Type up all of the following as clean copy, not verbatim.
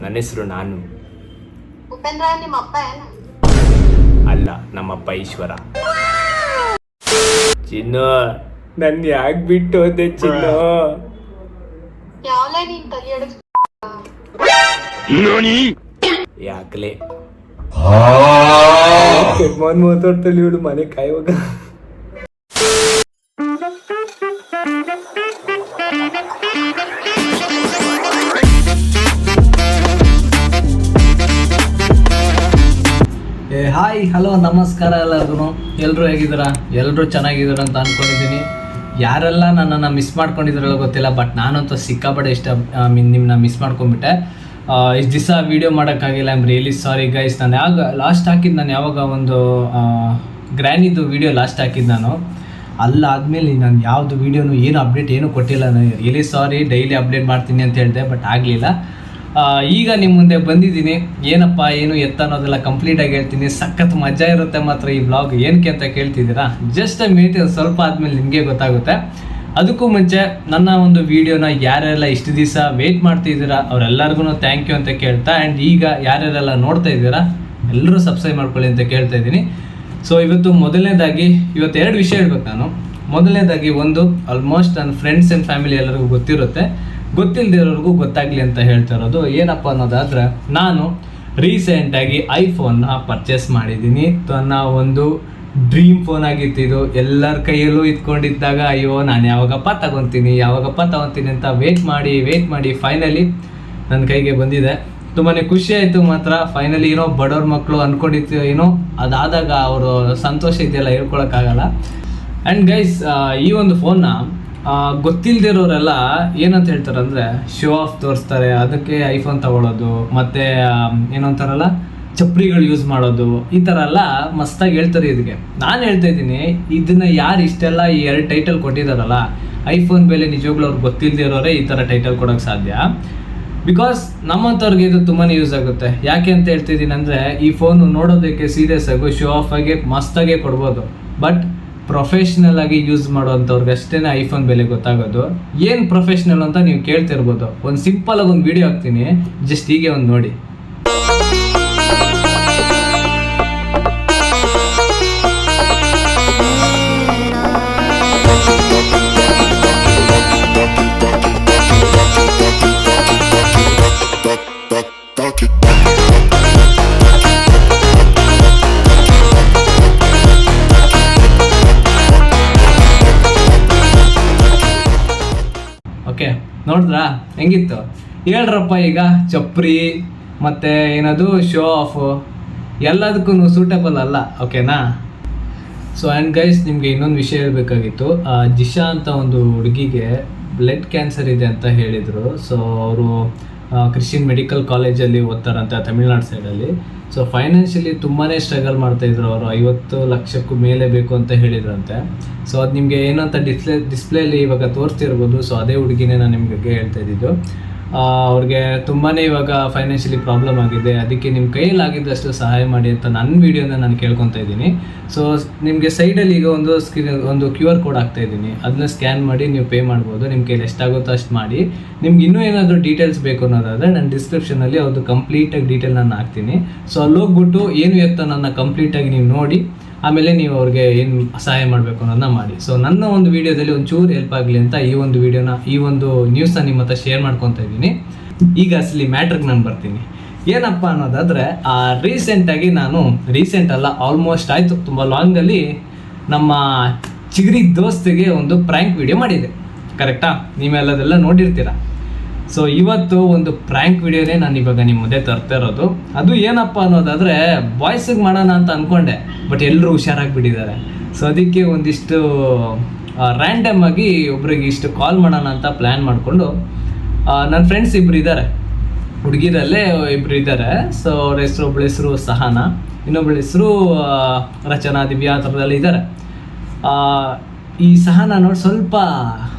ನನ್ನ ಹೆಸರು ನಾನು ಉಪೇಂದ್ರ. ನಿಮ್ಮ ಅಪ್ಪ ಏನು? ಅಲ್ಲ, ನಮ್ಮಪ್ಪ ಈಶ್ವರ. ಚಿನ್ನು, ನನ್ನ ಯಾಕೆ ಬಿಟ್ಟು ಹೋದೆ ಚಿನ್ನು? ಯಾವಲೇ ನೀನ್ ತಲೆ ಯಾಕಲೆ ಮಾತಾಡ್ತಲ್ಲಿ ಇವಳು ಮನೆ ಕಾಯುವಾಗ. ಹಾಯ್, ಹಲೋ, ನಮಸ್ಕಾರ ಎಲ್ಲರಿಗೂ. ಎಲ್ಲರೂ ಹೇಗಿದ್ದೀರಾ? ಎಲ್ಲರೂ ಚೆನ್ನಾಗಿದ್ದೀರ ಅಂತ ಅಂದ್ಕೊಂಡಿದ್ದೀನಿ. ಯಾರೆಲ್ಲ ನನ್ನನ್ನು ಮಿಸ್ ಮಾಡ್ಕೊಂಡಿದ್ರಲ್ಲ ಗೊತ್ತಿಲ್ಲ, ಬಟ್ ನಾನಂತೂ ಸಿಕ್ಕಾಪಟ್ಟೆ ನಿಮ್ಮನ್ನ ಮಿಸ್ ಮಾಡ್ಕೊಂಡ್ಬಿಟ್ಟೆ. ಇಷ್ಟು ದಿವಸ ವೀಡಿಯೋ ಮಾಡೋಕ್ಕಾಗಿಲ್ಲ. I am really sorry guys. ನಾನು ಯಾವಾಗ ಒಂದು ಗ್ರ್ಯಾನಿದು ವೀಡಿಯೋ ಲಾಸ್ಟ್ ಹಾಕಿದ್ದು ನಾನು. ಅಲ್ಲಾದಮೇಲೆ ನಾನು ಯಾವುದು ವೀಡಿಯೋನು ಏನು ಅಪ್ಡೇಟ್ ಏನೂ ಕೊಟ್ಟಿಲ್ಲ. ನಾನು ರಿಯಲಿ ಸಾರಿ. ಡೈಲಿ ಅಪ್ಡೇಟ್ ಮಾಡ್ತೀನಿ ಅಂತ ಹೇಳಿದೆ, ಬಟ್ ಆಗಲಿಲ್ಲ. ಈಗ ನಿಮ್ಮ ಮುಂದೆ ಬಂದಿದ್ದೀನಿ. ಏನಪ್ಪ ಏನು ಎತ್ತ ಅನ್ನೋದೆಲ್ಲ ಕಂಪ್ಲೀಟಾಗಿ ಹೇಳ್ತೀನಿ. ಸಖತ್ ಮಜಾ ಇರುತ್ತೆ ಮಾತ್ರ ಈ ವ್ಲಾಗ್. ಏನಕ್ಕೆ ಅಂತ ಕೇಳ್ತಿದ್ದೀರಾ? ಜಸ್ಟ್ ಮಿನಿಟ್, ಸ್ವಲ್ಪ ಆದಮೇಲೆ ನಿಮಗೆ ಗೊತ್ತಾಗುತ್ತೆ. ಅದಕ್ಕೂ ಮುಂಚೆ ನನ್ನ ಒಂದು ವೀಡಿಯೋನ ಯಾರೆಲ್ಲ ಇಷ್ಟು ದಿವಸ ವೆಯ್ಟ್ ಮಾಡ್ತಿದ್ದೀರಾ ಅವರೆಲ್ಲರಿಗೂ ಥ್ಯಾಂಕ್ ಯು ಅಂತ ಕೇಳ್ತಾ, ಆ್ಯಂಡ್ ಈಗ ಯಾರ್ಯಾರೆಲ್ಲ ನೋಡ್ತಾ ಇದ್ದೀರಾ ಎಲ್ಲರೂ ಸಬ್ಸ್ಕ್ರೈಬ್ ಮಾಡ್ಕೊಳ್ಳಿ ಅಂತ ಕೇಳ್ತಾ ಇದ್ದೀನಿ. ಸೊ ಮೊದಲನೇದಾಗಿ ಇವತ್ತು 2 ವಿಷಯ ಹೇಳ್ಬೇಕು ನಾನು. ಮೊದಲನೇದಾಗಿ ಒಂದು, ಆಲ್ಮೋಸ್ಟ್ ನನ್ನ ಫ್ರೆಂಡ್ಸ್ ಆ್ಯಂಡ್ ಫ್ಯಾಮಿಲಿ ಎಲ್ಲರಿಗೂ ಗೊತ್ತಿರುತ್ತೆ, ಗೊತ್ತಿಲ್ಲದಿರೋರಿಗೂ ಗೊತ್ತಾಗಲಿ ಅಂತ ಹೇಳ್ತಾ ಇರೋದು. ಏನಪ್ಪ ಅನ್ನೋದಾದರೆ, ನಾನು ರೀಸೆಂಟಾಗಿ ಐಫೋನ್ನ ಪರ್ಚೇಸ್ ಮಾಡಿದ್ದೀನಿ. ನನ್ನ ಒಂದು ಡ್ರೀಮ್ ಫೋನ್ ಆಗಿತ್ತಿದು. ಎಲ್ಲರ ಕೈಯಲ್ಲೂ ಇಟ್ಕೊಂಡಿದ್ದಾಗ ಅಯ್ಯೋ ನಾನು ಯಾವಾಗಪ್ಪ ತಗೊತೀನಿ ಅಂತ ವೆಯ್ಟ್ ಮಾಡಿ ಫೈನಲಿ ನನ್ನ ಕೈಗೆ ಬಂದಿದೆ. ತುಂಬಾ ಖುಷಿ ಆಯಿತು ಮಾತ್ರ. ಫೈನಲಿ ಏನೋ ಬಡವ್ರ ಮಕ್ಕಳು ಅಂದ್ಕೊಂಡಿತ್ತು, ಏನೋ ಅದಾದಾಗ ಅವರು ಸಂತೋಷ ಇದೆಯಲ್ಲ ಹೇಳ್ಕೊಳಕ್ಕಾಗಲ್ಲ. ಆ್ಯಂಡ್ ಗೈಸ್, ಈ ಒಂದು ಫೋನ್ನ ಗೊತ್ತಿಲ್ಲದಿರೋರೆಲ್ಲ ಏನಂತ ಹೇಳ್ತಾರೆ ಅಂದರೆ, ಶೋ ಆಫ್ ತೋರಿಸ್ತಾರೆ, ಅದಕ್ಕೆ ಐಫೋನ್ ತಗೊಳ್ಳೋದು, ಮತ್ತು ಏನಂತಾರಲ್ಲ ಚಪ್ರಿಗಳು ಯೂಸ್ ಮಾಡೋದು, ಈ ಥರ ಎಲ್ಲ ಮಸ್ತಾಗಿ ಹೇಳ್ತಾರೆ. ಇದಕ್ಕೆ ನಾನು ಹೇಳ್ತಾ ಇದ್ದೀನಿ, ಇದನ್ನು ಯಾರು ಇಷ್ಟೆಲ್ಲ ಈ 2 ಟೈಟಲ್ ಕೊಟ್ಟಿದ್ದಾರಲ್ಲ, ಐಫೋನ್ ಬೆಲೆ ನಿಜವಾಗ್ಲೂ ಅವ್ರಿಗೆ ಗೊತ್ತಿಲ್ಲದಿರೋರೇ ಈ ಥರ ಟೈಟಲ್ ಕೊಡೋಕ್ಕೆ ಸಾಧ್ಯ. ಬಿಕಾಸ್ ನಮ್ಮಂಥವ್ರಿಗೆ ಇದು ತುಂಬಾ ಯೂಸ್ ಆಗುತ್ತೆ. ಯಾಕೆ ಅಂತ ಹೇಳ್ತಿದ್ದೀನಿ ಅಂದರೆ, ಈ ಫೋನು ನೋಡೋದಕ್ಕೆ ಸೀರಿಯಸ್ ಆಗಿ ಶೋ ಆಫ್ ಆಗಿ ಮಸ್ತಾಗೆ ಕೊಡ್ಬೋದು, ಬಟ್ ಪ್ರೊಫೆಷ್ನಲ್ ಆಗಿ ಯೂಸ್ ಮಾಡೋವಂಥವ್ರಿಗೆ ಅಷ್ಟೇ ಐಫೋನ್ ಬೆಲೆ ಗೊತ್ತಾಗೋದು. ಏನು ಪ್ರೊಫೆಷ್ನಲ್ ಅಂತ ನೀವು ಕೇಳ್ತಿರ್ಬೋದು. ಒಂದು ಸಿಂಪಲ್ ಆಗಿ ಒಂದು ವಿಡಿಯೋ ಹಾಕ್ತೀನಿ, ಜಸ್ಟ್ ಹೀಗೆ ಒಂದು ನೋಡಿ. ಓಕೆ, ನೋಡಿದ್ರಾ ಹೆಂಗಿತ್ತು? ಹೇಳ್ರಪ್ಪ. ಈಗ ಚಪ್ರಿ ಮತ್ತು ಏನದು ಶೋ ಆಫ್ ಎಲ್ಲದಕ್ಕೂ ಸೂಟಬಲ್ ಅಲ್ಲ, ಓಕೆನಾ? ಸೊ ಆ್ಯಂಡ್ ಗೈಸ್, ನಿಮಗೆ ಇನ್ನೊಂದು ವಿಷಯ ಹೇಳಬೇಕಾಗಿತ್ತು. ಜಿಶಾ ಅಂತ ಒಂದು ಹುಡುಗಿಗೆ ಬ್ಲಡ್ ಕ್ಯಾನ್ಸರ್ ಇದೆ ಅಂತ ಹೇಳಿದರು. ಸೊ ಅವರು ಕ್ರಿಶ್ಚಿಯನ್ ಮೆಡಿಕಲ್ ಕಾಲೇಜಲ್ಲಿ ಓದ್ತಾರಂತೆ, ತಮಿಳ್ನಾಡು ಸೈಡಲ್ಲಿ. ಸೊ ಫೈನಾನ್ಷಿಯಲಿ ತುಂಬಾ ಸ್ಟ್ರಗಲ್ ಮಾಡ್ತಾಯಿದ್ರು ಅವರು. 50 ಲಕ್ಷಕ್ಕೂ ಮೇಲೆ ಬೇಕು ಅಂತ ಹೇಳಿದ್ರಂತೆ. ಸೊ ಅದು ನಿಮಗೆ ಏನಂತ ಡಿಸ್ಪ್ಲೇಲಿ ಇವಾಗ ತೋರಿಸ್ತಿರ್ಬೋದು. ಸೊ ಅದೇ ಹುಡುಗಿನೇ ನಾನು ನಿಮಗೆ ಹೇಳ್ತಾ ಇದ್ದಿದ್ದು. ಅವ್ರಿಗೆ ತುಂಬಾ ಇವಾಗ ಫೈನಾನ್ಷಿಯಲಿ ಪ್ರಾಬ್ಲಮ್ ಆಗಿದೆ. ಅದಕ್ಕೆ ನಿಮ್ಮ ಕೈಯಲ್ಲಾಗಿದ್ದಷ್ಟು ಸಹಾಯ ಮಾಡಿ ಅಂತ ನನ್ನ ವೀಡಿಯೋನ ನಾನು ಕೇಳ್ಕೊತಾ ಇದ್ದೀನಿ. ಸೊ ನಿಮಗೆ ಸೈಡಲ್ಲಿ ಈಗ ಒಂದು QR ಕೋಡ್ ಹಾಕ್ತಾ ಇದ್ದೀನಿ. ಅದನ್ನ ಸ್ಕ್ಯಾನ್ ಮಾಡಿ ನೀವು ಪೇ ಮಾಡ್ಬೋದು. ನಿಮ್ಮ ಕೈಲಿ ಎಷ್ಟಾಗುತ್ತೋ ಅಷ್ಟು ಮಾಡಿ. ನಿಮ್ಗೆ ಇನ್ನೂ ಏನಾದರೂ ಡೀಟೇಲ್ಸ್ ಬೇಕು ಅನ್ನೋದಾದರೆ ನಾನು ಡಿಸ್ಕ್ರಿಪ್ಷನಲ್ಲಿ ಅವ್ರದ್ದು ಕಂಪ್ಲೀಟಾಗಿ ಡೀಟೇಲ್ ನಾನು ಹಾಕ್ತೀನಿ. ಸೊ ಅಲ್ಲಿ ಹೋಗ್ಬಿಟ್ಟು ಏನು ಎತ್ತ ನನ್ನ ಕಂಪ್ಲೀಟಾಗಿ ನೀವು ನೋಡಿ, ಆಮೇಲೆ ನೀವು ಅವ್ರಿಗೆ ಏನು ಸಹಾಯ ಮಾಡಬೇಕು ಅನ್ನೋದನ್ನ ಮಾಡಿ. ಸೊ ನನ್ನ ಒಂದು ವೀಡಿಯೋದಲ್ಲಿ ಒಂಚೂರು ಹೆಲ್ಪ್ ಆಗಲಿ ಅಂತ ಈ ಒಂದು ನ್ಯೂಸ್ನ ನಿಮ್ಮ ಹತ್ರ ಶೇರ್ ಮಾಡ್ಕೊತಾ ಇದ್ದೀನಿ. ಈಗ ಅಸಲಿ ಮ್ಯಾಟ್ರಿಗೆ ನಾನು ಬರ್ತೀನಿ. ಏನಪ್ಪ ಅನ್ನೋದಾದರೆ, ರೀಸೆಂಟಾಗಿ ರೀಸೆಂಟ್ ಅಲ್ಲ, ಆಲ್ಮೋಸ್ಟ್ ಆಯಿತು, ತುಂಬ ಲಾಂಗಲ್ಲಿ ನಮ್ಮ ಚಿಗರಿ ದೋಸ್ತಿಗೆ ಒಂದು ಪ್ರ್ಯಾಂಕ್ ವಿಡಿಯೋ ಮಾಡಿದೆ. ಕರೆಕ್ಟಾ? ನೀವೆಲ್ಲದೆಲ್ಲ ನೋಡಿರ್ತೀರ. ಸೊ ಇವತ್ತು ಒಂದು ಪ್ರ್ಯಾಂಕ್ ವಿಡಿಯೋನೇ ನಾನು ಇವಾಗ ನಿಮ್ಮ ಮುಂದೆ ತರ್ತಾ ಇರೋದು. ಅದು ಏನಪ್ಪ ಅನ್ನೋದಾದರೆ, ಬಾಯ್ಸಿಗೆ ಮಾಡೋಣ ಅಂತ ಅಂದ್ಕೊಂಡೆ, ಬಟ್ ಎಲ್ಲರೂ ಹುಷಾರಾಗಿಬಿಟ್ಟಿದ್ದಾರೆ. ಸೊ ಅದಕ್ಕೆ ಒಂದಿಷ್ಟು ರ್ಯಾಂಡಮ್ ಆಗಿ ಒಬ್ರಿಗೆ ಇಷ್ಟು ಕಾಲ್ ಮಾಡೋಣ ಅಂತ ಪ್ಲ್ಯಾನ್ ಮಾಡಿಕೊಂಡು, ನನ್ನ ಫ್ರೆಂಡ್ಸ್ ಇಬ್ಬರು ಇದ್ದಾರೆ, ಹುಡುಗಿರಲ್ಲೇ ಇಬ್ಬರು ಇದ್ದಾರೆ. ಸೊ ಅವ್ರ ಹೆಸರು, ಒಬ್ಬಳ ಹೆಸರು ಸಹನಾ, ಇನ್ನೊಬ್ಬಳ ಹೆಸರು ರಚನಾ, ದಿವ್ಯಾ, ಆ ಥರದೆಲ್ಲ ಇದ್ದಾರೆ. ಈ ಸಹನಾ ನೋಡಿ ಸ್ವಲ್ಪ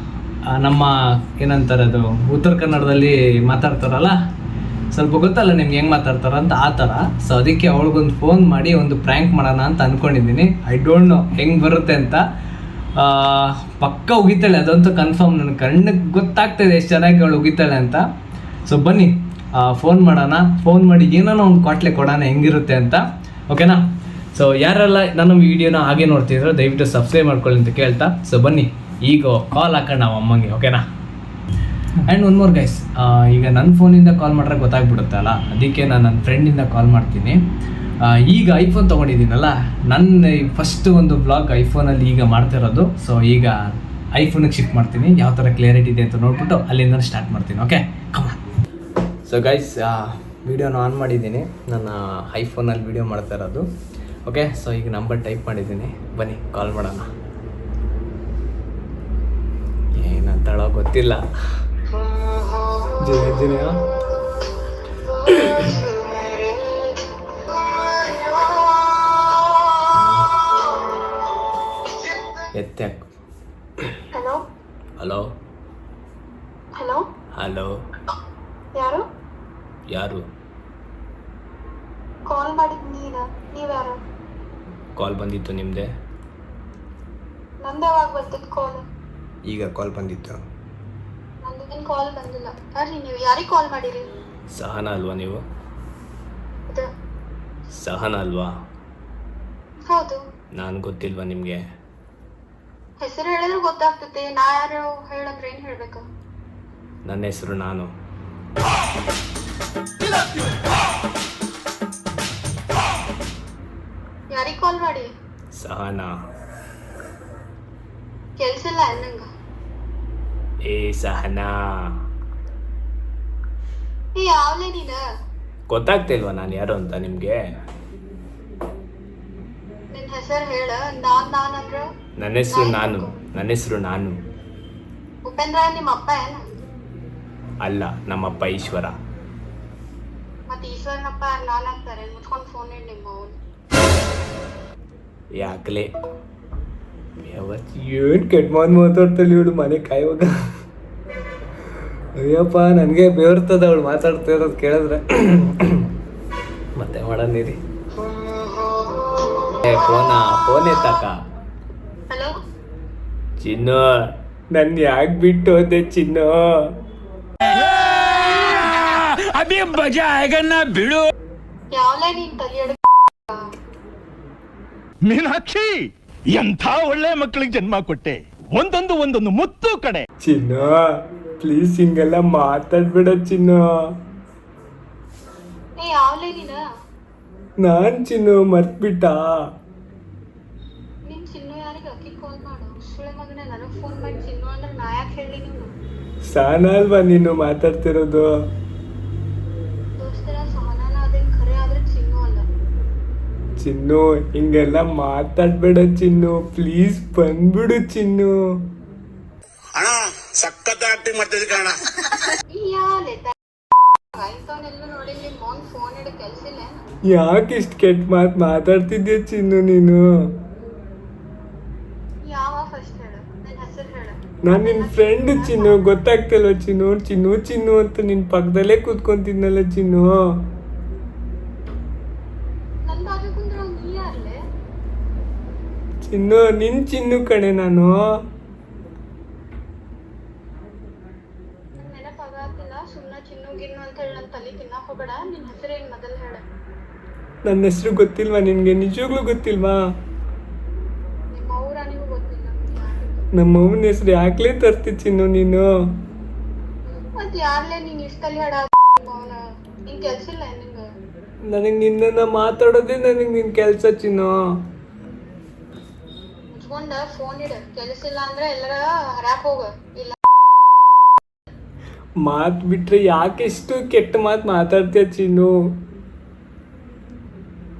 ನಮ್ಮ ಏನಂತಾರೆ ಅದು ಉತ್ತರ ಕನ್ನಡದಲ್ಲಿ ಮಾತಾಡ್ತಾರಲ್ಲ, ಸ್ವಲ್ಪ ಗೊತ್ತಲ್ಲ ನಿಮ್ಗೆ ಹೆಂಗೆ ಮಾತಾಡ್ತಾರ ಅಂತ, ಆ ಥರ. ಸೊ ಅದಕ್ಕೆ ಅವಳಿಗೊಂದು ಫೋನ್ ಮಾಡಿ ಒಂದು ಪ್ರ್ಯಾಂಕ್ ಮಾಡೋಣ ಅಂತ ಅಂದ್ಕೊಂಡಿದ್ದೀನಿ. ಐ ಡೋಂಟ್ ನೋ ಹೆಂಗೆ ಬರುತ್ತೆ ಅಂತ. ಪಕ್ಕ ಉಗಿತಾಳೆ, ಅದಂತೂ ಕನ್ಫರ್ಮ್. ನನ್ನ ಕಣ್ಣಿಗೆ ಗೊತ್ತಾಗ್ತಾಯಿದೆ ಎಷ್ಟು ಚೆನ್ನಾಗಿ ಅವಳು ಉಗಿತಾಳೆ ಅಂತ. ಸೊ ಬನ್ನಿ ಫೋನ್ ಮಾಡೋಣ, ಫೋನ್ ಮಾಡಿ ಏನೋ ಒಂದು ಕ್ವಾಟ್ಲೆ ಕೊಡೋಣ ಹೆಂಗಿರುತ್ತೆ ಅಂತ, ಓಕೆನಾ? ಸೊ ಯಾರೆಲ್ಲ ನನ್ನ ವಿಡಿಯೋನ ಹಾಗೆ ನೋಡ್ತಿದ್ರು ದಯವಿಟ್ಟು ಸಬ್ಸ್ಕ್ರೈಬ್ ಮಾಡ್ಕೊಳ್ಳಿ ಅಂತ ಕೇಳ್ತಾ, ಸೊ ಬನ್ನಿ ಈಗ ಕಾಲ್ ಹಾಕೋಣ ನಾವು ಅಮ್ಮಂಗೆ, ಓಕೆನಾ? ಆ್ಯಂಡ್ ಒನ್ ಮೋರ್ ಗೈಸ್, ಈಗ ನನ್ನ ಫೋನಿಂದ ಕಾಲ್ ಮಾಡ್ರೆ ಗೊತ್ತಾಗ್ಬಿಡುತ್ತಲ್ಲ, ಅದಕ್ಕೆ ನಾನು ನನ್ನ ಫ್ರೆಂಡಿಂದ ಕಾಲ್ ಮಾಡ್ತೀನಿ. ಈಗ ಐಫೋನ್ ತೊಗೊಂಡಿದ್ದೀನಲ್ಲ, ನನ್ನ ಫಸ್ಟ್ ಒಂದು ಬ್ಲಾಗ್ ಐಫೋನಲ್ಲಿ ಈಗ ಮಾಡ್ತಿರೋದು. ಸೊ ಈಗ ಐಫೋನಿಗೆ ಶಿಫ್ಟ್ ಮಾಡ್ತೀನಿ, ಯಾವ ಥರ ಕ್ಲಿಯರಿಟಿ ಇದೆ ಅಂತ ನೋಡ್ಬಿಟ್ಟು ಅಲ್ಲಿಂದ ಸ್ಟಾರ್ಟ್ ಮಾಡ್ತೀನಿ, ಓಕೆ? ಕಮಾನ್. ಸೊ ಗೈಸ್, ವೀಡಿಯೋನ ಆನ್ ಮಾಡಿದ್ದೀನಿ, ನನ್ನ ಐಫೋನಲ್ಲಿ ವೀಡಿಯೋ ಮಾಡ್ತಾ ಇರೋದು, ಓಕೆ? ಸೊ ಈಗ ನಂಬರ್ ಟೈಪ್ ಮಾಡಿದ್ದೀನಿ, ಬನ್ನಿ ಕಾಲ್ ಮಾಡೋಣ. ಏನಂತಾಳೋ ಗೊತ್ತಿಲ್ಲ. ಜಿನಿಯ ಎತ್ತೆ. ಹಲೋ ಹಲೋ ಹಲೋ ಹಲೋ, ಯಾರು? ಯಾರು? ಕಾಲ್ ಮಾಡಿದ್ ನೀವ್ಯಾರು? ಕಾಲ್ ಬಂದಿತ್ತು ನಿಮ್ಮದೇ? ನಂದು ಯಾವಾಗ ಬರ್ತಿತ್ತು ಕಾಲ್? ಈಗ ಕಾಲ್ ಬಂದಿತ್ತು. ನಂದೇನು ಕಾಲ್ ಬಂದಿಲ್ಲ. ಬರ್ರಿ, ನೀವು ಯಾರಿಗೆ ಕಾಲ್ ಮಾಡಿರಿ? ಸಹನ ಅಲ್ವಾ ನೀವು? ಇದು ಸಹನ ಅಲ್ವಾ? ಹೌದು. ನಾನು ಗೊತ್ತಿಲ್ವಾ ನಿಮಗೆ? ಹೆಸರು ಹೇಳಿದ್ರೆ ಗೊತ್ತಾಗ್ತದೆ, ನಾ ಯಾರು ಹೇಳಂದ್ರೆ ಏನ್ ಹೇಳ್ಬೇಕು? ನನ್ನ ಹೆಸರು ನಾನು. ಯಾರಿಗೆ ಕಾಲ್ ಮಾಡಿ? ಸಹನ. ಕೆಲ್ಸ ಇಲ್ಲ ನಂಗ. ಏ ಸಹನ, ಯಾವ್ಲೇ ನೀನ? ಗೊತ್ತಾಗ್ತಿಲ್ವಾ ನಾನು ಯಾರು ಅಂತ ನಿಮಗೆ? ನಿನ್ ಹೆಸರು ಹೇಳ. ನಾನ್ ಅಂದ್ರ ನನ್ನ ಹೆಸರು ನಾನು. ನನ್ನ ಹೆಸರು ನಾನು. ಉಪೇಂದ್ರ ನಿಮ್ಮ ಅಪ್ಪ ಏನ? ಅಲ್ಲ, ನಮ್ಮಪ್ಪ ಈಶ್ವರ. ಮತ್ತೆ ಈಶ್ವರನಪ್ಪ ನಾನ್ ಆಗ್ತಾರೆ? ಮುಚ್ಕೊಂಡು ಫೋನ್ ಇಡ್ ನಿಮ್ಮ ಅವ್ನು. ಯಾಕಲೇ ಏನು ಕೆಟ್ಟ ಮಾತಾಡ್ತಾಳೆ ಇವಳು ಮನೆ ಕಾಯುವಾಗ. ಅಯ್ಯಪ್ಪ, ನನಗೆ ಬೇರ್ತದ ಅವಳು ಮಾತಾಡ್ತಾ ಇರೋದು ಕೇಳಿದ್ರೆ. ಮತ್ತೆ ಮಾಡೋಣಿರಿ. ಫೋನ್ ಎತ್ತಾಕ. ಹಲೋ ಚಿನ್ನು, ನನ್ನ ಯಾಕೆ ಬಿಟ್ಟು ಹೋದೆ ಚಿನ್ನು? ಯಾವ್ಲೇ ನೀನ್ ತಲಿಯಡ? ಮೀನಾಕ್ಷಿ, ಎಂಥ ಒಳ್ಳೆ ಮಕ್ಕಳಿಗೆ ಜನ್ಮ ಕೊಟ್ಟೆ. ಒಂದೊಂದು ಮುತ್ತು ಕಡೆ. ಚಿನ್ನು ಪ್ಲೀಸ್ ಹಿಂಗೆಲ್ಲ ಮಾತಾಡ್ಬೇಡ ಚಿನ್ನು. ಯಾವ್ಲೇ ನೀನ? ನಾನ್ ಚಿನ್ನು, ಮರ್ತ್ಬಿಟ್ಟ? ನಿನ್ ಚಿನ್ನು ಯಾರಿಗೆ ಅಕ್ಕಿ ಕಾಲ್ ಮಾಡು. ಸುಳ್ಳೆ ಮಗನೇ, ನನಗ್ ಫೋನ್ ಮಾಡಿ ಚಿನ್ನು ಅಂದ್ರೆ ನಾ ಯಾಕೆ ಹೇಳಿ? ನೀನು ಸಹನ ಅಲ್ವಾ ನೀನು ಮಾತಾಡ್ತಿರೋದು? ದೋಸ್ತರ ಸಹನಾನ ಅದೇನ್ ಖರೆ, ಆದ್ರೆ ಚಿನ್ನು ಅಲ್ಲ. ಚಿನ್ನು ಹಿಂಗೆಲ್ಲ ಮಾತಾಡ್ಬೇಡ ಚಿನ್ನು, ಪ್ಲೀಸ್ ಬಂದ್ಬಿಡು ಚಿನ್ನು. ಅಣ್ಣ ಸಖತ್ ಆಕ್ಟಿಂಗ್ ಮಾಡ್ತಿದ್ದೆ ಕಣ. ಇಂಥವನ್ನೆಲ್ಲ ನೋಡಿ ನಿಮ್ಮ ಮೌನ್ ಫೋನ್ ಇಡ ಕೆಲ್ಸ ಇಲ್ಲ. ಯಾಕೆ ಇಷ್ಟು ಕೆಟ್ಟ ಮಾತಾಡ್ತಿದ್ಯಾ ಚಿನ್ನು ನೀನು? ಯಾವ ಫಸ್ಟ್ ಹೇಳು, ನನ್ನ ಹೆಸರು ಹೇಳು. ನಾನು ನಿನ್ನ ಫ್ರೆಂಡ್ ಚಿನ್ನು, ಗೊತ್ತಾಗ್ತಿಲ್ವ ಚಿನ್ನು? ಚಿನ್ನು ಚಿನ್ನು ಅಂತ ನಿನ್ನ ಪಕ್ಕದಲ್ಲೇ ಕೂತ್ಕೊಂತಿದ್ನಲ್ಲ ಚಿನ್ನು. ನನ್ನ ಬಾಜು ಕುಂದ್ರ ನೀ ಯಾರ್ಲೆ? ಚಿನ್ನು, ನಿನ್ ಚಿನ್ನು ಕಣೆ ನಾನು. ನಂಗೆ ನೆನಪಾಗತ್ತಿಲ್ಲ, ಸುಮ್ಮನೆ ಚಿನ್ನು ಗಿನ್ನು ಅಂತ ಹೇಳಿ ನನ್ನ ತಲೆ ತಿನ್ನಕ್ ಹೋಗ್ಬೇಡ. ನಿನ್ನ ಹೆಸರು ಏನು ಮೊದಲು ಹೇಳು. ನನ್ನ ಹೆಸರು ಗೊತ್ತಿಲ್ವಾ ನಿನಗೆ? ನಿಜವಾಗ್ಲೂ ಗೊತ್ತಿಲ್ವಾ? ನಿಮ್ಮ ಊರಾನಿಗೂ ಗೊತ್ತಿಲ್ಲ. ನಮ್ಮ ಅವನ ಹೆಸರು ಯಾಕ್ಲೇ ತರ್ತಿ ಚಿನ್ನು ನೀನು? ಮತ್ತೆ ಯಾರ್ಲೆ ನೀನ್ ಇಷ್ಟಲ್ಲಿ ಹೇಳ? ನಿನ್ ಕೆಲ್ಸ ಇಲ್ಲ ನಿಂಗೆ? ನನಗೆ ನಿನ್ನ ಮಾತಾಡೋದೇ ನನಗೆ ನಿನ್ನ ಕೆಲಸ ಚಿನ್ನು. ಮುಚ್ಕೊಂಡ ಫೋನ್ ಇಡ. ಕೆಲಸ ಇಲ್ಲ ಅಂದ್ರೆ ಎಲ್ಲರ ಹರಾಕ್ ಹೋಗ. ಇಲ್ಲ ಮಾತು ಬಿಟ್ರೆ ಯಾಕೆಷ್ಟು ಕೆಟ್ಟ ಮಾತು ಮಾತಾಡ್ತೀಯ ಚಿನ್ನು?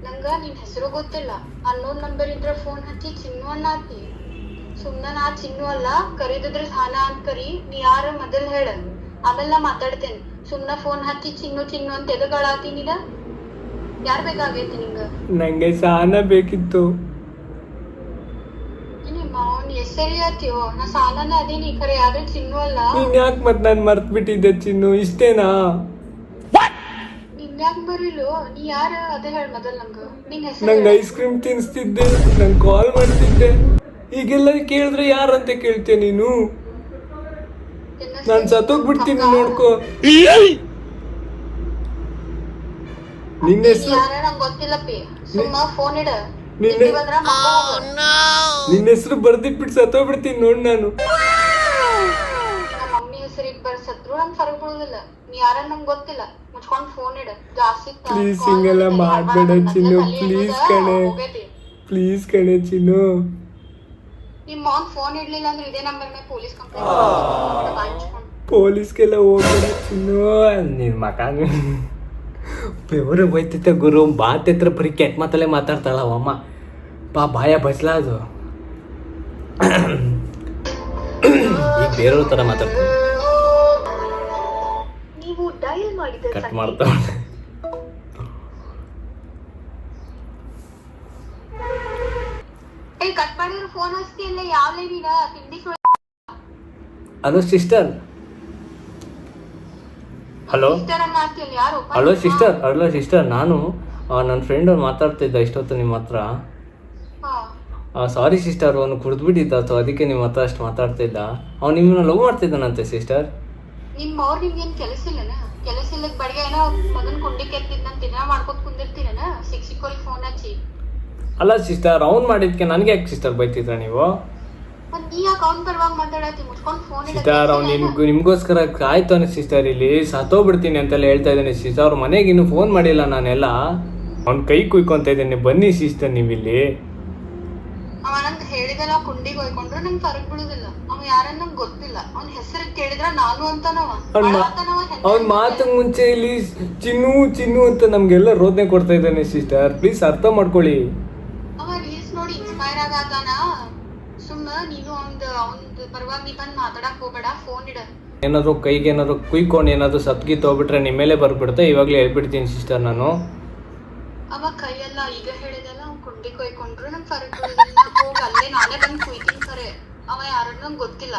ನಂಗ ನಿನ್ ಹೆಸರು ಗೊತ್ತಿಲ್ಲ, ಅನ್ನೋನ್ ನಂಬರ್ ಇದ್ರೆ ಫೋನ್ ಹಚ್ಚಿ ಚಿನ್ನು ಅನ್ನತಿ. ಸುಮ್ನ ನಾ ಚಿನ್ನು ಅಲ್ಲ, ಕರೀದಿದ್ರೆ ಸಹನ ಅಂತ ಕರಿ. ನೀ ಯಾರ ಮೊದಲ್ ಹೇಳ, ಆಮೇಲೆ ನಾ ಮಾತಾಡ್ತೇನೆ. ಸುಮ್ನ ಫೋನ್ ಹಚ್ಚಿ ಚಿನ್ನು ಚಿನ್ನು ಅಂತ ಎದಗಾಳಾತಿ ನೀನ? ಯಾರ್ ಬೇಕಾಗೈತಿ ನಿಂಗ? ನಂಗೆ ಸಹನ ಬೇಕಿತ್ತು. ನಿಮ್ಮ ಅವ್ನ್ ಹೆಸರಿ ಆತಿಯೋ? ನಾ ಸಹನನ ಅದೀನಿ ಖರೆ, ಆದ್ರೆ ಚಿನ್ನು ಅಲ್ಲ. ನೀನ್ ಯಾಕೆ ಮತ್ ನಾನು ಮರ್ತ್ ಬಿಟ್ಟಿದ್ದೆ ಚಿನ್ನು? ಇಷ್ಟೇನಾ? ನಿನ್ಯಾಕ್ ಬರಿಲು? ನೀ ಯಾರ ಅದೇ ಹೇಳ ಮೊದಲ್ ನಂಗ. ನಿನ್ ಹೆಸರು ನಂಗೆ ಐಸ್ ಕ್ರೀಮ್ ತಿನ್ಸ್ತಿದ್ದೆ, ನಂಗೆ ಕಾಲ್ ಮಾಡ್ತಿದ್ದೆ. ಈಗೆಲ್ಲ ಕೇಳಿದ್ರೆ ಯಾರಂತ ಕೇಳ್ತೀಯ ನೀನು? ನಾನು ಸತ್ತೋಗ್ಬಿಡ್ತೀನಿ ನೋಡ್ಕೋ. ನಿನ್ನ ಹೆಸರು ಯಾರ ನಂಗ್ ಗೊತ್ತಿಲ್ಲಪ್ಪಿ ಸುಮ್ಮ ಫೋನ್ ಇಡ ನಿನ್ನೆ- ತಿಂಡಿ ಬಂದ್ರ ಮಕ್ಕೋ ಹೋಗು. ನಿನ್ನ ಹೆಸರು ಬರ್ದಿಟ್ಬಿಟ್ಟು ಸತ್ತೋಗ್ಬಿಡ್ತೀನಿ ನೋಡ್ ನಾನು. ನಮ್ಮ ಮಮ್ಮಿ ಹೆಸರು ಇಬ್ಬರು ಸತ್ರು ನಂಗ್ ಫರಕ್ ಬೀಳುದಿಲ್ಲ. ನೀ ಯಾರ ನಂಗ್ ಗೊತ್ತಿಲ್ಲ, ಮುಚ್ಕೊಂಡ್ ಫೋನ್ ಇಡ. ಜಾಸ್ತಿ ಪ್ಲೀಸ್ ಹಿಂಗೆಲ್ಲ ಮಾಡ್ಬೇಡ ಚಿನ್ನು, ಪ್ಲೀಸ್ ಕಣೆ, ಪ್ಲೀಸ್ ಕಣೆ ಚಿನ್ನು. ನಿಮ್ ಮಾನ್ ಫೋನ್ ಇಡ್ಲಿಲ್ಲ ಅಂದ್ರೆ ಇದೇ ನಂಬರ್ ಮೇಲೆ ಪೊಲೀಸ್ ಕಂಪ್ಲೇಂಟ್. ಪೊಲೀಸ್ಗೆಲ್ಲ ಹೋಗ್ಬೇಡ ಚಿನ್ನು. ನಿನ್ ಮಕ ಬೆವರು ಹೋಯ್ತೈತೆ ಗುರು. ಬಾತ್ ಹತ್ರ ಬರೀ ಕೆಟ್ಟ ಮಾತಲ್ಲೇ ಮಾತಾಡ್ತಾಳ ಅಮ್ಮ. ಬಾಯ ಬಸ್ಲ ಅದು. ಈಗ ಬೇರೆಯವ್ರ ಥರ ಮಾತಾಡ್ತೀನಿ. ನೀವು ಡಯಲ್ ಮಾಡಿದ ಕಟ್ ಮಾಡ್ತಾ ಕಟ್ ಮಾಡಿದ್ರೆ ಫೋನ್ ಹಚ್ತಿಯಲ್ಲ ಯಾವ ನೀನ ತಿಂಡಿ ಹಲೋ ಸಿಸ್ಟರ್. ಹಲೋ ಯಾರು ಹಲೋ ಸಿಸ್ಟರ್ ನಾನು ನನ್ನ ಫ್ರೆಂಡ್ ಅವ್ನು ಮಾತಾಡ್ತಿದ್ದ ಇಷ್ಟೊತ್ತು ನಿಮ್ಮ ಹತ್ರ. ಸಾರಿ ಸಿಸ್ಟರ್, ಅವನು ಕುಡಿದ್ಬಿಟ್ಟಿದ್ದ, ಸೊ ಅದಕ್ಕೆ ನಿಮ್ಮ ಹತ್ರ ಅಷ್ಟು ಮಾತಾಡ್ತಿದ್ದ. ಅವ್ನು ನಿಮ್ಮನ್ನ ಲವ್ ಮಾಡ್ತಿದ್ದಾನಂತೆ ಸಿಸ್ಟರ್. ನಿಮ್ಮ ಅವ್ರು ನಿಮ್ಗೇನು ಕೆಲಸ ಇಲ್ಲನ? ಕೆಲಸ ಇಲ್ಲದ ಬಡಿಗೆ ಏನೋ ಮಗನ್ ಕೊಂಡಿ ಕೆತ್ತಿದ್ ನಾನು ದಿನ ಮಾಡ್ಕೊತ ಕುಂದಿರ್ತೀನ ಸಿಕ್ಸಿಕೋರಿ ಫೋನ್ ಹಚ್ಚಿ. ಅಲ್ಲ ಸಿಸ್ಟರ್, ಅವ್ನು ಮಾಡಿದ್ಕೆ ನನಗೆ ಯಾಕೆ ಸಿಸ್ಟರ್ ಬೈತಿದ್ರ ನೀವು? ಮತ್ ನೀ ಯಾಕೆ ಅವ್ನ ಪರವಾಗಿ ಮಾತಾಡತ್ತಿ? ಮುಚ್ಕೊಂಡು ಫೋನ್ ಸಿಸ್ಟರ್ ಅವ್ನು ನಿಮ್ಗೋಸ್ಕರ ಕಾಯ್ತಾನೆ ಸಿಸ್ಟರ್. ಇಲ್ಲಿ ಸತ್ತೋಗ್ಬಿಡ್ತೀನಿ ಅಂತೆಲ್ಲ ಹೇಳ್ತಾ ಇದ್ದಾನೆ ಸಿಸ್ಟರ್. ಅವ್ರ ಮನೆಗೆ ಇನ್ನೂ ಫೋನ್ ಮಾಡಿಲ್ಲ ನಾನೆಲ್ಲ. ಅವ್ನ ಕೈ ಕುಯ್ಕೊಂತ ಇದ್ದೇನೆ. ಬನ್ನಿ ಸಿಸ್ಟರ್ ನೀವಿಲ್ಲಿ. ಅವ ನಂಗೆ ಹೇಳಿದಲ್ಲ ಕುಂಡಿಗೆ ಹೋಯ್ಕೊಂಡ್ರೆ ನಂಗೆ ಫರಕ್ ಬೀಳುದಿಲ್ಲ. ಅವ ಯಾರನ್ನ ನಂಗೆ ಗೊತ್ತಿಲ್ಲ. ಅವ್ನ ಹೆಸರು ಕೇಳಿದ್ರ ನಾನು ಅಂತಾನವ. ಅವ್ನ ಮಾತು ಮುಂಚೆ ಇಲ್ಲಿ ಚಿನ್ನು ಚಿನ್ನು ಅಂತ ನಮ್ಗೆಲ್ಲ ರೋದನೆ ಕೊಡ್ತಾ ಇದ್ದಾನೆ ಸಿಸ್ಟರ್. ಪ್ಲೀಸ್ ಅರ್ಥ ಮಾಡ್ಕೊಳ್ಳಿ. ಅವ ರೀಲ್ಸ್ ನೋಡಿ ಇನ್ಸ್ಪೈರ್ ಆಗತಾನ. ಸುಮ್ಮ ನೀನು ಅವ್ನ ಪರವಾಗಿ ನೀ ಬಂದು ಮಾತಾಡಕ್ ಹೋಗ್ಬೇಡ, ಫೋನ್ ಇಡ. ಏನಾದ್ರು ಕೈಗೆ ಏನಾದ್ರು ಕುಯ್ಕೊಂಡು ಏನಾದ್ರು ಸತ್ಗಿ ತಗೋಬಿಟ್ರೆ ನಿಮ್ಮ ಮೇಲೆ ಬರ್ಬಿಡುತ್ತೆ. ಇವಾಗಲೇ ಹೇಳ್ಬಿಡ್ತೀನಿ ಸಿಸ್ಟರ್ ನಾನು. ಅವ ಕೈಯೆಲ್ಲ ಈಗ ಹೇಳಿದಲ್ಲ ಅವ್ನ ಕುಂಡಿ ಕೊಯ್ಕೊಂಡ್ರು ನಂಗೆ ಫರಕ್ ಬೀಳುದಿಲ್ಲ. ಹೋಗ ಅಲ್ಲೇ ನಾನೇ ಬಂದು ಕುಯ್ತೀನಿ ಖರೆ. ಅವ ಯಾರನ್ನ ನಂಗೆ ಗೊತ್ತಿಲ್ಲ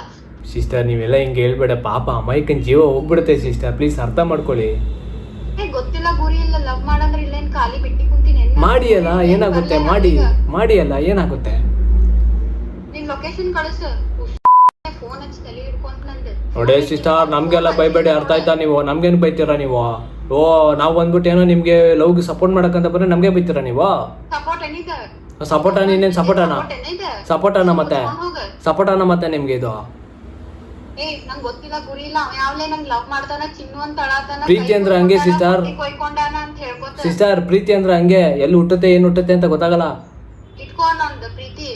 ಸಿಸ್ಟರ್. ನೀವೆಲ್ಲ ಹಿಂಗೆ ಹೇಳ್ಬೇಡ, ಪಾಪ ಅಮಾಯಕನ್ ಜೀವ ಹೋಗ್ಬಿಡುತ್ತೆ ಸಿಸ್ಟರ್. ಪ್ಲೀಸ್ ಅರ್ಥ ಮಾಡ್ಕೊಳ್ಳಿ. ಗೊತ್ತಿಲ್ಲ ಗುರಿ ಇಲ್ಲ. ಲವ್ ಮಾಡಂದ್ರೆ ಇಲ್ಲೇನ್ ಖಾಲಿ ಬಿಟ್ಟಿ ಕುಂತೀನಿ. ಮಾಡಿ ಅಲ್ಲ ಏನಾಗುತ್ತೆ, ಮಾಡಿ ಅಲ್ಲ ಏನಾಗುತ್ತೆ. ನಿನ್ ಲೊಕೇಶನ್ ಕಳಿಸು. ಫೋನ್ ಹಚ್ಚಿ ತಲೆ ಹಿಡ್ಕೊಂತ ನಂದು. ನೋಡಿ ಸಿಸ್ಟರ್, ನಮ್ಗೆಲ್ಲ ಬೈಬೇಡಿ, ಅರ್ಥ ಆಯ್ತಾ? ನೀವು ನಮ್ಗೇನು ಬೈತೀರಾ ನೀವು? ಓ ನಾವು ಬಂದ್ಬಿಟ್ಟು ಏನೋ ನಿಮ್ಗೆ ಲವ್ಗೆ ಸಪೋರ್ಟ್ ಮಾಡಕ್ಕಂತ ಬಂದ್ರೆ ನಮ್ಗೆ ಬೈತೀರಾ ನೀವು? ಸಪೋರ್ಟ್ ಏನಿದೆ? ಸಪೋರ್ಟ ನೀನೇನು ಸಪೋರ್ಟನ ಮತ್ತೆ ಸಪೋರ್ಟನ ಮತ್ತೆ ನಿಮ್ಗೆ ಇದು? ನಂಗೆ ಗೊತ್ತಿಲ್ಲ ಗುರಿ ಇಲ್ಲ. ಅವ ಯಾವ್ಲೇ ನಂಗೆ ಲವ್ ಮಾಡ್ತಾನ ಚಿನ್ನು ಅಂತ ಅಳತಾನ. ಪ್ರೀತಿ ಅಂದ್ರೆ ಹಂಗೆ ಸಿಸ್ಟರ್. ಕೊಯ್ಕೊಂಡಾನ ಅಂತ ಹೇಳ್ಕೊತ ಸಿಸ್ಟರ್, ಪ್ರೀತಿ ಅಂದ್ರೆ ಹಂಗೆ. ಎಲ್ಲಿ ಹುಟ್ಟುತ್ತೆ ಏನು ಹುಟ್ಟುತ್ತೆ ಅಂತ ಗೊತ್ತಾಗಲ್ಲ. ಇಟ್ಕೊಂಡ ನಂದು ಪ್ರೀತಿ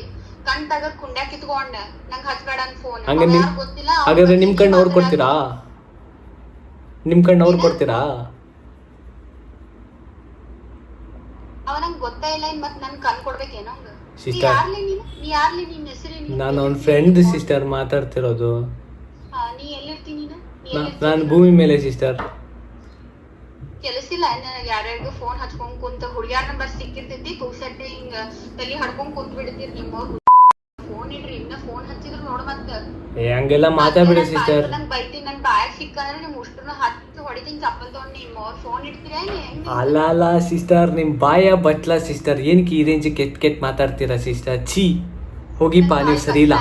ಕಣ್ ತಗದ್ ಕುಂಡ್ಯಾಕ್ ಇಟ್ಕೊಂಡ ನಂಗೆ ಹಚ್ಬೇಡ ಅಂತ ಫೋನ್. ಹಂಗೆ ಗೊತ್ತಿಲ್ಲ. ಹಾಗಾದ್ರೆ ನಿಮ್ ಕಣ್ಣು ಅವ್ರು ಕೊಡ್ತೀರಾ? ನಿಮ್ ಕಣ್ಣು ಅವ್ರು ಕೊಡ್ತೀರಾ? ಅವ ನಂಗೆ ಗೊತ್ತೇ ಇಲ್ಲ. ಇನ್ ಮತ್ ನನ್ ಕಣ್ ಕೊಡ್ಬೇಕೇನೋ ಹಂಗ. ಸಿಸ್ಟರ್, ನೀ ಯಾರ್ಲಿ ನಿನ್ ಹೆಸರು? ನಾನು ಅವ್ನ ಫ್ರೆಂಡ್ ಸಿಸ್ಟರ್ ಮಾತಾಡ್ತಿರೋದು. ನೀ ಎಲ್ಲಿರ್ತಿ ನೀನು? ನಾನು ಭೂಮಿ ಮೇಲೆ ಸಿಸ್ಟರ್. ಕೆಲಸ ಇಲ್ಲ ಯಾರ್ಯಾರಿಗೂ ಫೋನ್ ಹಚ್ಕೊಂಡ್ ಕುಂತ ಹುಡುಗ್ಯಾರ ನಂಬರ್ ಸಿಕ್ಕಿರ್ತೈತಿ. ಕೂಸಟ್ಟೆ ಹಿಂಗ ತಲಿ ಹಡ್ಕೊಂಡ್ ಕುಂತ್ ಬಿಡ್ತೀರಿ. ನಿಮ್ಮ ಫೋನ್ ಇಡ್ರಿ. ಇನ್ನ ಫೋನ್ ಹಚ್ಚಿದ್ರು ನೋಡ್ ಮತ್ತ. ಹಂಗೆಲ್ಲ ಮಾತಾಡ್ಬಿಡಿ ಸಿಸ್ಟರ್. ನಂಗೆ ಬೈತೀನಿ. ನನ್ ಬಾಯಾಗ ಸಿಕ್ಕಂದ್ರೆ ನಿಮ್ ಉಷ್ಟ್ರನ್ನ ಹತ್ತು ಹೊಡಿತೀನಿ ಚಪ್ಪಲ್ ತಗೊಂಡ್. ನಿಮ್ಮ ಫೋನ್ ಇಡ್ತೀರಾ? ಅಲ್ಲ ಸಿಸ್ಟರ್, ನಿಮ್ ಬಾಯ ಬಟ್ಲ ಸಿಸ್ಟರ್. ಏನಕ್ಕೆ ಈ ರೇಂಜ್ ಕೆಟ್ಟ ಮಾತಾಡ್ತೀರಾ ಸಿಸ್ಟರ್? ಛೀ ಹೋಗಿಪ್ಪ, ನೀವು ಸರಿ ಇಲ್ಲ.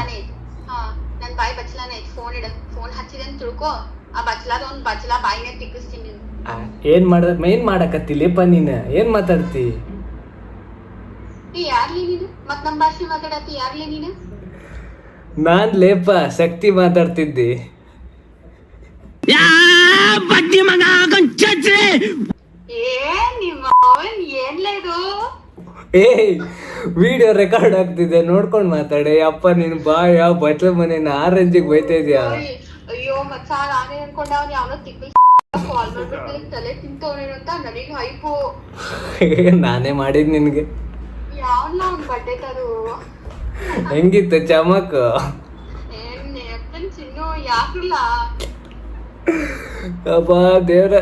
ನನ್ ಬಾಯಿ ಬಚ್ಚಲಾನೆ. ಫೋನ್ ಇಡ. ಫೋನ್ ಹಚ್ಚಿದೆ ಅಂತ ತಿಳ್ಕೊ. ಆ ಬಚ್ಚಲಾದ ಒಂದ್ ಬಚ್ಚಲ ಬಾಯಿನೇ ತಿಕ್ಕಿಸ್ತೀನಿ. ಏನ್ ಮಾಡಕತ್ತಿಲ್ಲಪ್ಪ ನೀನ್? ಏನ್ ಮಾತಾಡ್ತಿ? ಯಾರ್ಲಿ ನೀನು? ಮತ್ ನಮ್ ಭಾಷೆ ಮಾತಾಡತ್ತಿ. ಯಾರ್ಲಿ ನೀನು? ನಾನ್ ಲೇಪ ಶಕ್ತಿ ಮಾತಾಡ್ತಿದ್ದಿ. ನಿಮ್ಮ ಏನ್ಲೇ ಇದು? ವಿಡಿಯೋ ರೆಕಾರ್ಡ್ ಆಗ್ತಿದೆ, ನೋಡ್ಕೊಂಡ್ ಮಾತಾಡೆ. ಅಪ್ಪ ನಿನ್ ಬಾಯ ಬಟ್ಲ ಮನೇನ ಆ ರೇಂಜಿಗೆ ಬೈತಾ ಇದ್ಯಾ? ಅಯ್ಯೋ ಮಚ್ಚ, ನಾನೇ ಅನ್ಕೊಂಡೆ ಅವ್ನು ಯಾವನೋ ತಿಕ್ಕಲ್ ಕಾಲ್ ಮಾಡ್ಬಿಟ್ಟು ತಲೆ ತಿಂತವನೇನು ಅಂತ. ನನಗೆ ಹೈಪು. ನಾನೇ ಮಾಡಿದ್ ನಿನ್ಗೆ. ಯಾವನ್ನ ಅವ್ನ್ ಬಡ್ಡೆ ತರು. ಹೆಂಗಿತ್ತು ಚಮಕ್? ಅಪ್ಪನ್ ಚಿನ್ನು ಯಾಕಿಲ್ಲ? ಅಪ್ಪ ದೇವ್ರೆ,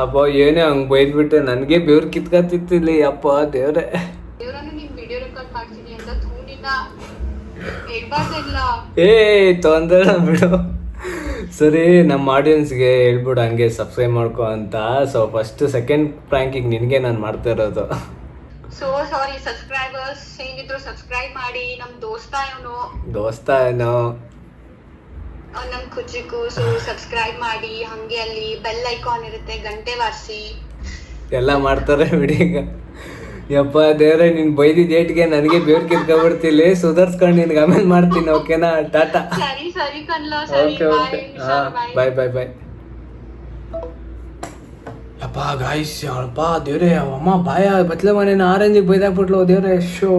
ಅಪ್ಪ ಏನೇ ಹಂಗ್ ಬೈದ್ಬಿಟ್ಟೆ. ನನ್ಗೆ ಬೆವ್ರು ಕಿತ್ಕತ್ತಿತ್ತಿಲ್ಲ. ಅಪ್ಪ ದೇವ್ರೆ, ದೇವ್ರನ್ನು ನಿಮ್ ವಿಡಿಯೋ ರೆಕಾರ್ಡ್ ಮಾಡ್ತೀನಿ ಅಂತ ತೂನಿನ ಹೇಳ್ಬಾರ್ದಿಲ್ಲ. ತೊಂದರೆ ಬಿಡು. ಸರಿ, ನಮ್ಮ ಆಡಿಯನ್ಸ್ಗೆ ಹೇಳ್ಬಿಡು ಹಂಗೆ ಸಬ್ಸ್ಕ್ರೈಬ್ ಮಾಡ್ಕೊ ಅಂತ. ಸೊ ಫಸ್ಟ್ ಸೆಕೆಂಡ್ ಪ್ರ್ಯಾಂಕಿಗೆ ನಿನಗೆ ನಾನು ಮಾಡ್ತಾ ಇರೋದು. ಸೊ ಸಾರಿ ಸಬ್ಸ್ಕ್ರೈಬರ್ಸ್, ಏನಿದ್ರು ಸಬ್ಸ್ಕ್ರೈಬ್ ಮಾಡಿ. ನಮ್ ದೋಸ್ತ ಏನೋ ನಮ್ ಕುಚಿಕು. ಸೊ ಸಬ್ಸ್ಕ್ರೈಬ್ ಮಾಡಿ. ಹಂಗೆ ಅಲ್ಲಿ ಬೆಲ್ ಐಕಾನ್ ಇರುತ್ತೆ, ಗಂಟೆ ಬಾರಿಸಿ. ಎಲ್ಲ ಮಾಡ್ತಾರೆ ಬಿಡಿ ಈಗ. ಯಪ್ಪ ದೇವ್ರೆ, ನೀನು ಬೈದಿದ್ದ ಏಟ್ಗೆ ನನಗೆ ಬೇರ್ ಕಿತ್ಕೊಬಿಡ್ತಿಲ್ಲ. ಸುಧಾರ್ಸ್ಕೊಂಡು ನಿನ್ಗೆ ಆಮೇಲೆ ಮಾಡ್ತೀನಿ. ಓಕೆನಾ? ಟಾಟಾ. ಸರಿ ಸರಿ ಕಣ್ಲ, ಸರಿ ಓಕೆ ಓಕೆ, ಹಾಂ, ಬಾಯ್ ಬಾಯ್ ಬಾಯ್. ಅಪ್ಪ ಗಾಯ್ಸ್, ಅಪ್ಪ ದೇವ್ರೆ, ಅಮ್ಮ ಬಾಯ ಬತ್ಲೆ ಮನೇನ ಆರೆಂಜಿಗೆ ಬೈದಾಕ್ಬಿಟ್ಲು ದೇವ್ರೆ. ಶೋ